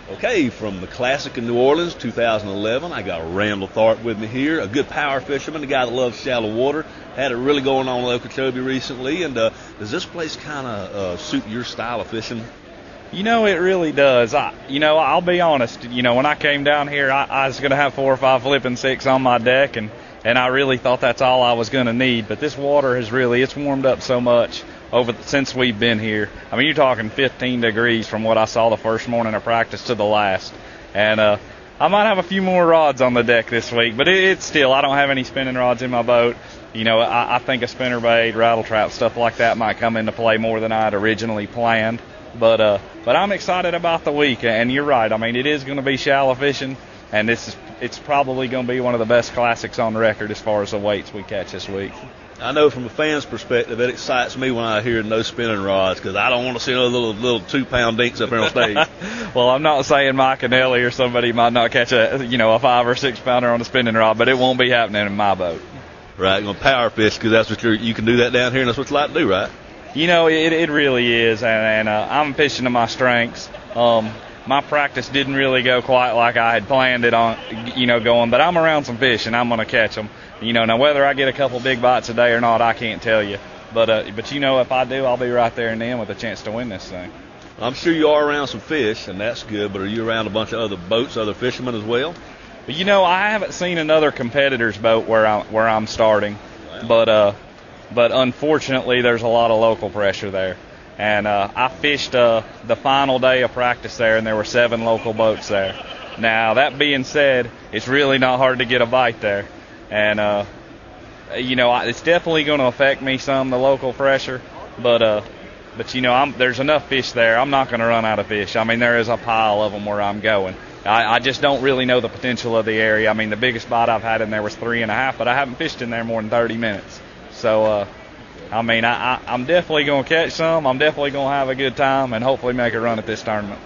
Okay, from the Classic in New Orleans, 2011, I got Randall Tharp with me here, a good power fisherman, a guy that loves shallow water. Had it really going on in Okeechobee recently, and does this place kind of suit your style of fishing? You know, it really does. I'll be honest. When I came down here, I was going to have 4 or 5 flipping 6 on my deck, and I really thought that's all I was going to need. But this water it's warmed up so much since we've been here. I mean, you're talking 15 degrees from what I saw the first morning of practice to the last. And I might have a few more rods on the deck this week, but it's still, I don't have any spinning rods in my boat. I think a spinnerbait, rattle trap, stuff like that might come into play more than I had originally planned. But I'm excited about the week, and you're right. I mean, it is going to be shallow fishing, and it's probably going to be one of the best classics on record as far as the weights we catch this week. I know from a fan's perspective, it excites me when I hear no spinning rods, because I don't want to see those little 2-pound dinks up here on stage. Well, I'm not saying Mike and Ellie or somebody might not catch a 5 or 6 pounder on a spinning rod, but it won't be happening in my boat. Right, you're going to power fish because that's what you can do that down here, and that's what you like to do, right? It really is, and I'm fishing to my strengths. My practice didn't really go quite like I had planned it on, going, but I'm around some fish, and I'm going to catch them. Now whether I get a couple big bites a day or not, I can't tell you. But if I do, I'll be right there and then with a chance to win this thing. I'm sure you are around some fish, and that's good, but are you around a bunch of other boats, other fishermen as well? I haven't seen another competitor's boat where I'm starting, wow. But unfortunately, there's a lot of local pressure there. And I fished the final day of practice there, and there were 7 local boats there. Now, that being said, it's really not hard to get a bite there. And, it's definitely going to affect me some, the local pressure. But there's enough fish there. I'm not going to run out of fish. I mean, there is a pile of them where I'm going. I just don't really know the potential of the area. I mean, the biggest bite I've had in there was 3.5, but I haven't fished in there more than 30 minutes. So, I'm definitely going to catch some. I'm definitely going to have a good time and hopefully make a run at this tournament.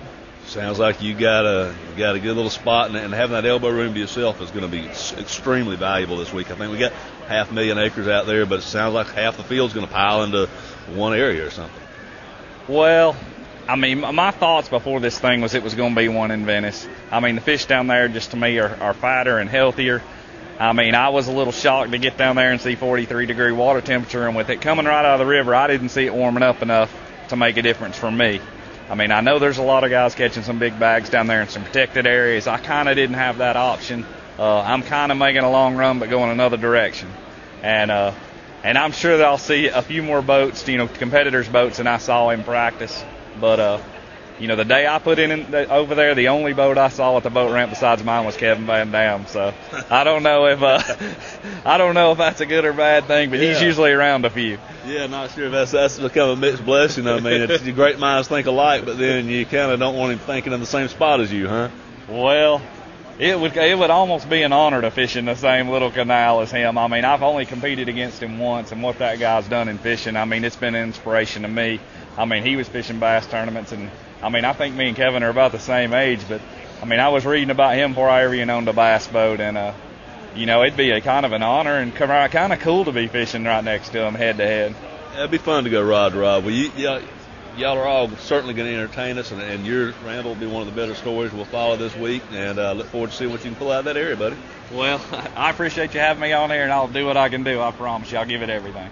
Sounds like you got a good little spot, and having that elbow room to yourself is going to be extremely valuable this week. I think we got 500,000 acres out there, but it sounds like half the field's going to pile into one area or something. Well, my thoughts before this thing was it was going to be one in Venice. The fish down there just to me are fatter and healthier. I was a little shocked to get down there and see 43-degree water temperature, and with it coming right out of the river, I didn't see it warming up enough to make a difference for me. I know there's a lot of guys catching some big bags down there in some protected areas. I kind of didn't have that option. I'm kind of making a long run but going another direction. And I'm sure that I'll see a few more boats, competitors' boats than I saw in practice. But, the day I put in over there, the only boat I saw at the boat ramp besides mine was Kevin Van Dam. So I don't know if that's a good or bad thing, but he's usually around a few. Yeah, not sure if that's become a mixed blessing. It's great minds think alike, but then you kind of don't want him thinking in the same spot as you, huh? Well, it would almost be an honor to fish in the same little canal as him. I've only competed against him once, and what that guy's done in fishing, it's been an inspiration to me. He was fishing bass tournaments, and I think me and Kevin are about the same age, but I was reading about him before I ever even owned a bass boat, and it'd be a kind of an honor and kind of cool to be fishing right next to him head to head. It'd be fun to go rod to rod. Well, y'all are all certainly going to entertain us, and your Randall will be one of the better stories we'll follow this week, and look forward to seeing what you can pull out of that area, buddy. Well, I appreciate you having me on here, and I'll do what I can do. I promise you, I'll give it everything.